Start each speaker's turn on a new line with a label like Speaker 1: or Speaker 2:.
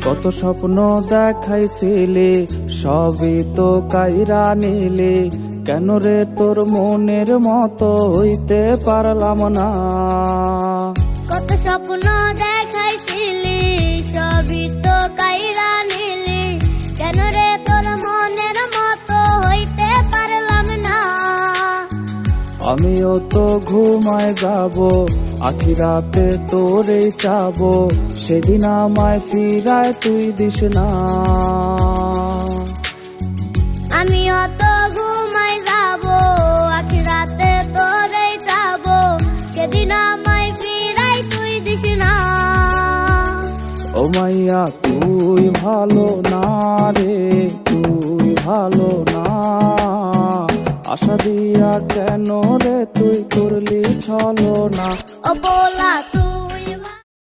Speaker 1: কত স্বপ্ন দেখাইছিলি সবই তো কাইরা নিলি, কেন রে তোর মনের মতো হইতে পারলাম না।
Speaker 2: কত স্বপ্ন দেখাইছিলি সবই তো কাইরা নিলি, কেন রে তোর মনের মতো হইতে পারলাম না।
Speaker 1: আমিও তো ঘুমায় যাব, আখিরাতে তোরে চাবো, সেদিন আমায় ফিরায় তুই দিস না।
Speaker 2: আমিও তো ঘুমায় যাব, আখিরাতে তোরে চাবো, সেদিন আমায় ফিরাই তুই দিস না।
Speaker 1: ও মাইয়া তুই ভালো না রে, তুই ভালো না, আশা দিয়া কেন রে তুই করলি ছলো না।
Speaker 2: ও বোলা তুই